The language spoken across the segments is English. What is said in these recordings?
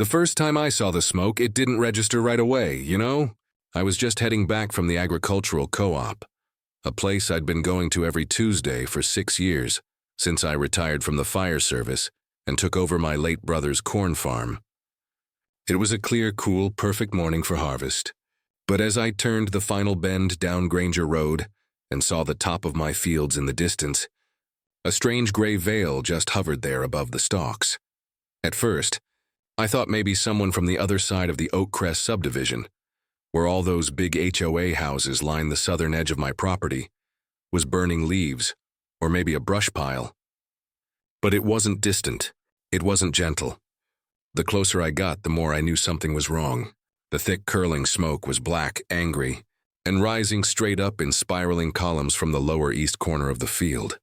The first time I saw the smoke, it didn't register right away, you know? I was just heading back from the agricultural co-op, a place I'd been going to every Tuesday for 6 years, since I retired from the fire service and took over my late brother's corn farm. It was a clear, cool, perfect morning for harvest. But as I turned the final bend down Granger Road and saw the top of my fields in the distance, a strange gray veil just hovered there above the stalks. At first, I thought maybe someone from the other side of the Oakcrest subdivision, where all those big HOA houses line the southern edge of my property, was burning leaves, or maybe a brush pile. But it wasn't distant. It wasn't gentle. The closer I got, the more I knew something was wrong. The thick curling smoke was black, angry, and rising straight up in spiraling columns from the lower east corner of the field.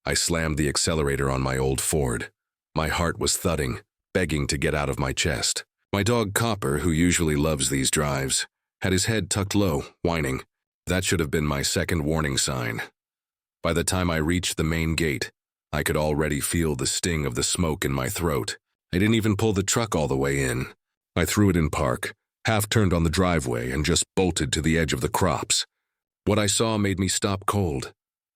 I slammed the accelerator on my old Ford. My heart was thudding, begging to get out of my chest. My dog Copper, who usually loves these drives, had his head tucked low, whining. That should have been my second warning sign. By the time I reached the main gate, I could already feel the sting of the smoke in my throat. I didn't even pull the truck all the way in. I threw it in park, half-turned on the driveway, and just bolted to the edge of the crops. What I saw made me stop cold.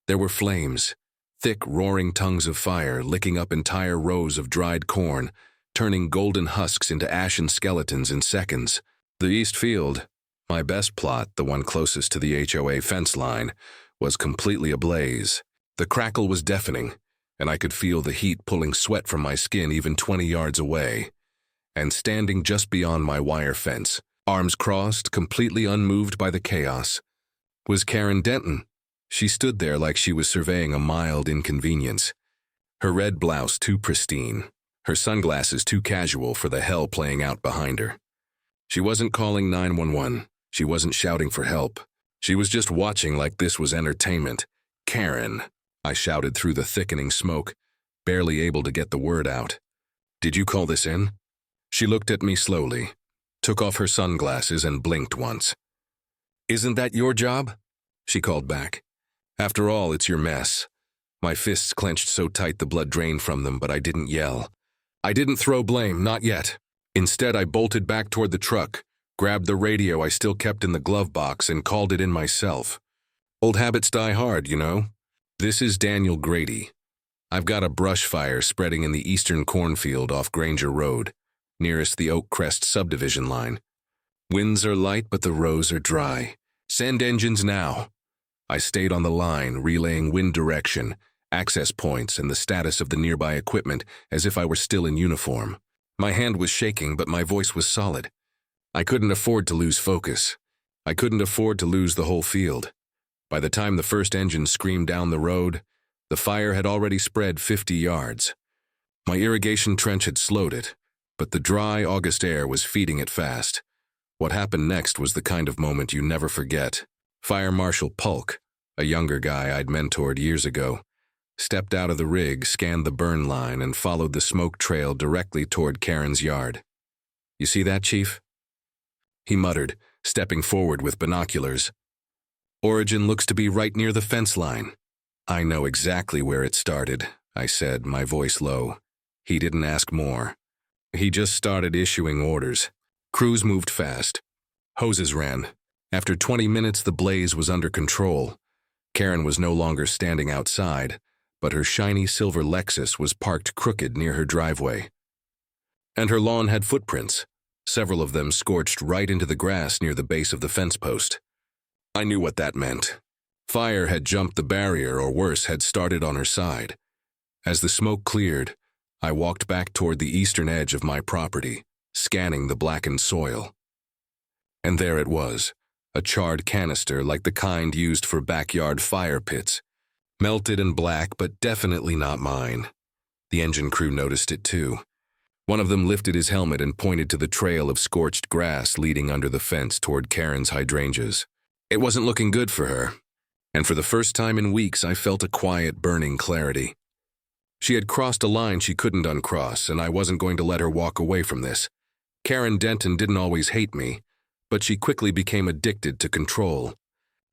There were flames, thick, roaring tongues of fire licking up entire rows of dried corn, turning golden husks into ashen skeletons in seconds. The east field, my best plot, the one closest to the HOA fence line, was completely ablaze. The crackle was deafening, and I could feel the heat pulling sweat from my skin even 20 yards away. And standing just beyond my wire fence, arms crossed, completely unmoved by the chaos, was Karen Denton. She stood there like she was surveying a mild inconvenience. Her red blouse too pristine, her sunglasses too casual for the hell playing out behind her. She wasn't calling 911. She wasn't shouting for help. She was just watching like this was entertainment. "Karen," I shouted through the thickening smoke, barely able to get the word out. "Did you call this in?" She looked at me slowly, took off her sunglasses and blinked once. "Isn't that your job?" she called back. "After all, it's your mess." My fists clenched so tight the blood drained from them, but I didn't yell. I didn't throw blame, not yet. Instead, I bolted back toward the truck, grabbed the radio I still kept in the glove box, and called it in myself. Old habits die hard, you know. "This is Daniel Grady. I've got a brush fire spreading in the eastern cornfield off Granger Road, nearest the Oakcrest subdivision line. Winds are light, but the rows are dry. Send engines now." I stayed on the line, relaying wind direction, access points, and the status of the nearby equipment as if I were still in uniform. My hand was shaking, but my voice was solid. I couldn't afford to lose focus. I couldn't afford to lose the whole field. By the time the first engine screamed down the road, the fire had already spread 50 yards. My irrigation trench had slowed it, but the dry August air was feeding it fast. What happened next was the kind of moment you never forget. Fire Marshal Polk, a younger guy I'd mentored years ago, stepped out of the rig, scanned the burn line, and followed the smoke trail directly toward Karen's yard. "You see that, Chief?" he muttered, stepping forward with binoculars. "Origin looks to be right near the fence line." "I know exactly where it started," I said, my voice low. He didn't ask more. He just started issuing orders. Crews moved fast. Hoses ran. After 20 minutes, the blaze was under control. Karen was no longer standing outside, but her shiny silver Lexus was parked crooked near her driveway. And her lawn had footprints, several of them scorched right into the grass near the base of the fence post. I knew what that meant. Fire had jumped the barrier, or worse, had started on her side. As the smoke cleared, I walked back toward the eastern edge of my property, scanning the blackened soil. And there it was, a charred canister like the kind used for backyard fire pits. Melted and black, but definitely not mine. The engine crew noticed it too. One of them lifted his helmet and pointed to the trail of scorched grass leading under the fence toward Karen's hydrangeas. It wasn't looking good for her, and for the first time in weeks I felt a quiet, burning clarity. She had crossed a line she couldn't uncross, and I wasn't going to let her walk away from this. Karen Denton didn't always hate me, but she quickly became addicted to control.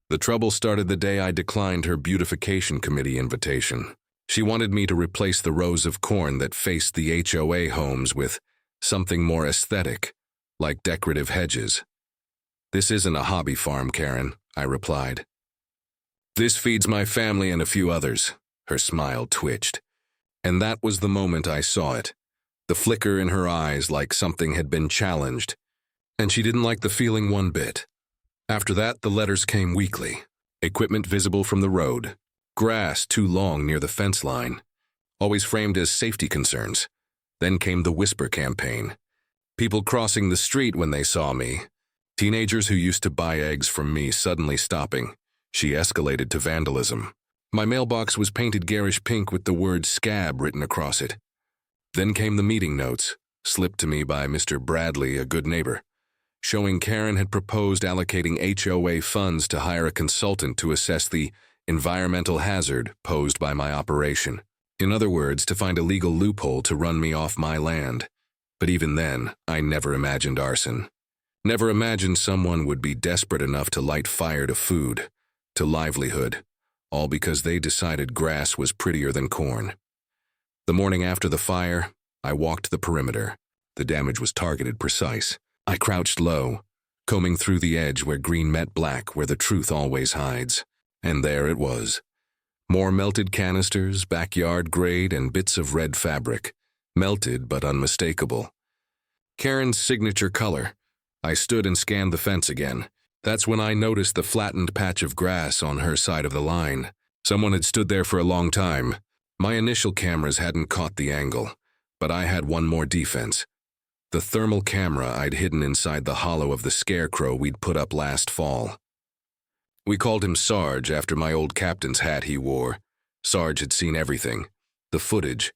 The trouble started the day I declined her beautification committee invitation. She wanted me to replace the rows of corn that faced the HOA homes with something more aesthetic, like decorative hedges. "This isn't a hobby farm, Karen," I replied. "This feeds my family and a few others." Her smile twitched. And that was the moment I saw it. The flicker in her eyes like something had been challenged. And she didn't like the feeling one bit. After that, the letters came weekly. Equipment visible from the road. Grass too long near the fence line. Always framed as safety concerns. Then came the whisper campaign. People crossing the street when they saw me. Teenagers who used to buy eggs from me suddenly stopping. She escalated to vandalism. My mailbox was painted garish pink with the word scab written across it. Then came the meeting notes, slipped to me by Mr. Bradley, a good neighbor, showing Karen had proposed allocating HOA funds to hire a consultant to assess the environmental hazard posed by my operation. In other words, to find a legal loophole to run me off my land. But even then, I never imagined arson. Never imagined someone would be desperate enough to light fire to food, to livelihood, all because they decided grass was prettier than corn. The morning after the fire, I walked the perimeter. The damage was targeted precise. I crouched low, combing through the edge where green met black, where the truth always hides. And there it was. More melted canisters, backyard grade, and bits of red fabric. Melted but unmistakable. Karen's signature color. I stood and scanned the fence again. That's when I noticed the flattened patch of grass on her side of the line. Someone had stood there for a long time. My initial cameras hadn't caught the angle, but I had one more defense. The thermal camera I'd hidden inside the hollow of the scarecrow we'd put up last fall. We called him Sarge after my old captain's hat he wore. Sarge had seen everything. The footage.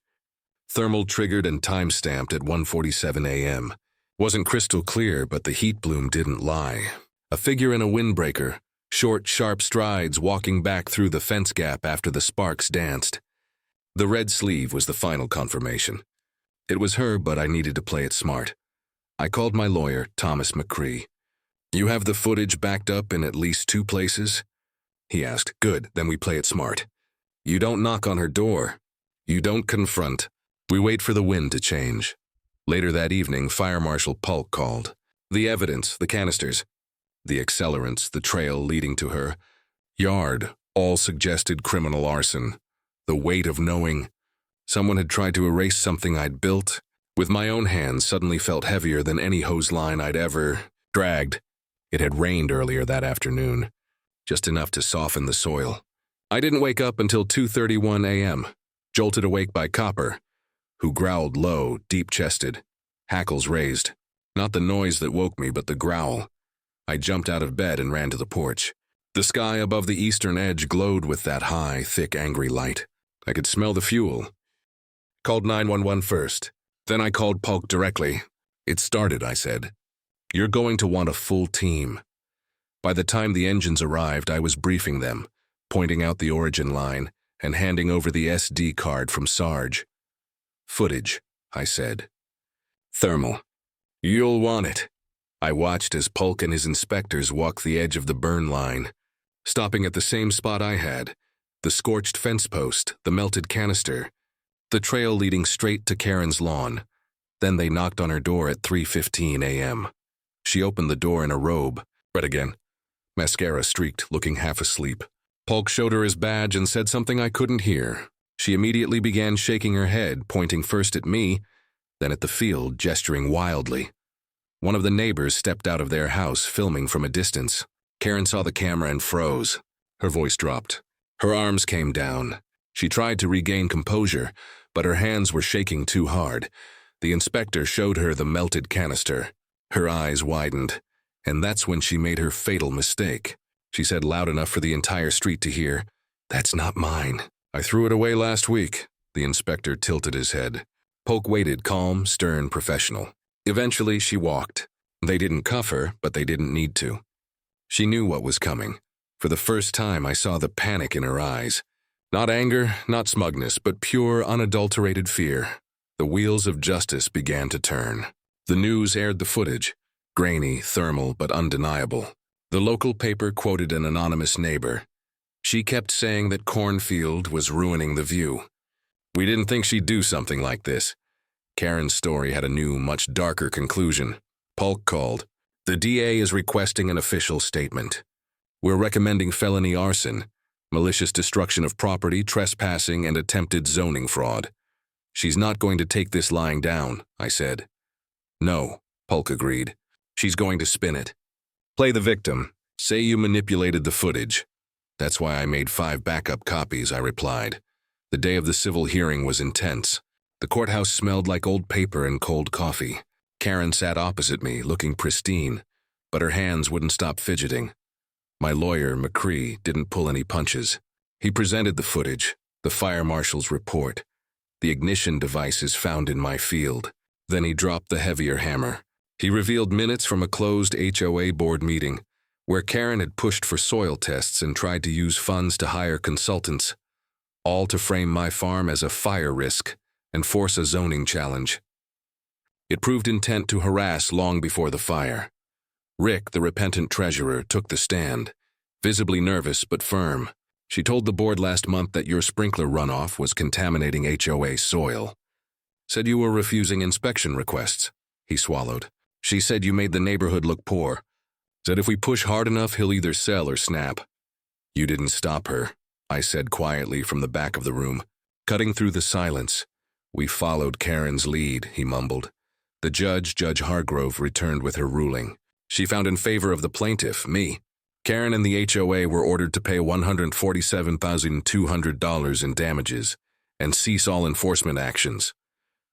Thermal triggered and time-stamped at 1:47 a.m. Wasn't crystal clear, but the heat bloom didn't lie. A figure in a windbreaker, short, sharp strides walking back through the fence gap after the sparks danced. The red sleeve was the final confirmation. It was her, but I needed to play it smart. I called my lawyer, Thomas McCree. "You have the footage backed up in at least 2 places?" He asked. "Good, then we play it smart. You don't knock on her door. You don't confront. We wait for the wind to change." Later that evening, Fire Marshal Polk called. The evidence, the canisters, the accelerants, the trail leading to her yard, all suggested criminal arson. The weight of knowing someone had tried to erase something I'd built, with my own hands, suddenly felt heavier than any hose line I'd ever dragged. It had rained earlier that afternoon, just enough to soften the soil. I didn't wake up until 2:31 a.m., jolted awake by Copper, who growled low, deep-chested, hackles raised. Not the noise that woke me, but the growl. I jumped out of bed and ran to the porch. The sky above the eastern edge glowed with that high, thick, angry light. I could smell the fuel. Called 911 first. Then I called Polk directly. "It started," I said. "You're going to want a full team." By the time the engines arrived, I was briefing them, pointing out the origin line, and handing over the SD card from Sarge. "Footage," I said. "Thermal. You'll want it." I watched as Polk and his inspectors walked the edge of the burn line, stopping at the same spot I had, the scorched fence post, the melted canister, the trail leading straight to Karen's lawn. Then they knocked on her door at 3:15 a.m. She opened the door in a robe. Red again. Mascara streaked, looking half asleep. Polk showed her his badge and said something I couldn't hear. She immediately began shaking her head, pointing first at me, then at the field, gesturing wildly. One of the neighbors stepped out of their house, filming from a distance. Karen saw the camera and froze. Her voice dropped. Her arms came down. She tried to regain composure, but her hands were shaking too hard. The inspector showed her the melted canister. Her eyes widened, and that's when she made her fatal mistake. She said loud enough for the entire street to hear, "That's not mine. I threw it away last week." The inspector tilted his head. Polk waited, calm, stern, professional. Eventually, she walked. They didn't cuff her, but they didn't need to. She knew what was coming. For the first time, I saw the panic in her eyes. Not anger, not smugness, but pure, unadulterated fear. The wheels of justice began to turn. The news aired the footage, grainy, thermal, but undeniable. The local paper quoted an anonymous neighbor. She kept saying that cornfield was ruining the view. "We didn't think she'd do something like this." Karen's story had a new, much darker conclusion. Polk called. The DA is requesting an official statement. We're recommending felony arson, malicious destruction of property, trespassing, and attempted zoning fraud. She's not going to take this lying down, I said. No, Polk agreed. She's going to spin it. Play the victim. Say you manipulated the footage. That's why I made 5 backup copies, I replied. The day of the civil hearing was intense. The courthouse smelled like old paper and cold coffee. Karen sat opposite me, looking pristine, but her hands wouldn't stop fidgeting. My lawyer, McCree, didn't pull any punches. He presented the footage, the fire marshal's report, the ignition devices found in my field. Then he dropped the heavier hammer. He revealed minutes from a closed HOA board meeting, where Karen had pushed for soil tests and tried to use funds to hire consultants, all to frame my farm as a fire risk and force a zoning challenge. It proved intent to harass long before the fire. Rick, the repentant treasurer, took the stand, visibly nervous but firm. She told the board last month that your sprinkler runoff was contaminating HOA soil. Said you were refusing inspection requests. He swallowed. She said you made the neighborhood look poor. Said if we push hard enough, he'll either sell or snap. You didn't stop her, I said quietly from the back of the room. Cutting through the silence. We followed Karen's lead, he mumbled. The judge, Judge Hargrove, returned with her ruling. She found in favor of the plaintiff, me. Karen and the HOA were ordered to pay $147,200 in damages and cease all enforcement actions.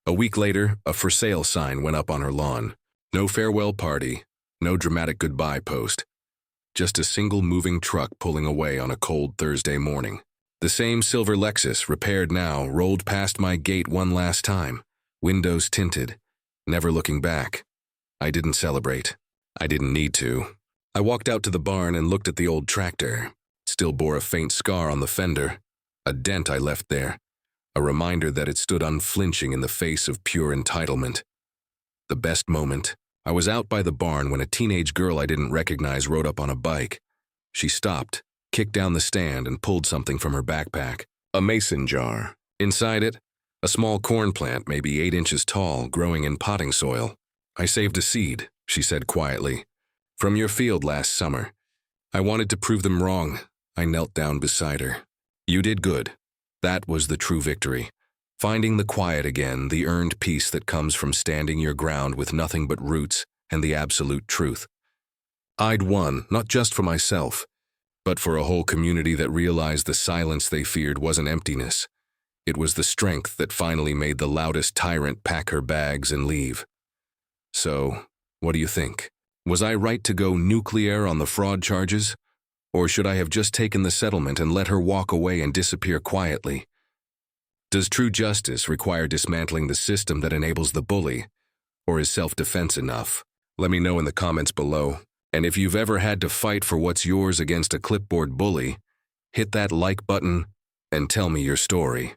A week later, a for sale sign went up on her lawn. No farewell party, no dramatic goodbye post. Just a single moving truck pulling away on a cold Thursday morning. The same silver Lexus, repaired now, rolled past my gate one last time, windows tinted, never looking back. I didn't celebrate. I didn't need to. I walked out to the barn and looked at the old tractor. It still bore a faint scar on the fender, a dent I left there, a reminder that it stood unflinching in the face of pure entitlement. The best moment, I was out by the barn when a teenage girl I didn't recognize rode up on a bike. She stopped, kicked down the stand, and pulled something from her backpack. A mason jar. Inside it, a small corn plant, maybe 8 inches tall, growing in potting soil. I saved a seed, she said quietly, from your field last summer. I wanted to prove them wrong. I knelt down beside her. You did good. That was the true victory. Finding the quiet again, the earned peace that comes from standing your ground with nothing but roots and the absolute truth. I'd won, not just for myself, but for a whole community that realized the silence they feared wasn't emptiness. It was the strength that finally made the loudest tyrant pack her bags and leave. So, what do you think? Was I right to go nuclear on the fraud charges? Or should I have just taken the settlement and let her walk away and disappear quietly? Does true justice require dismantling the system that enables the bully? Or is self-defense enough? Let me know in the comments below. And if you've ever had to fight for what's yours against a clipboard bully, hit that like button and tell me your story.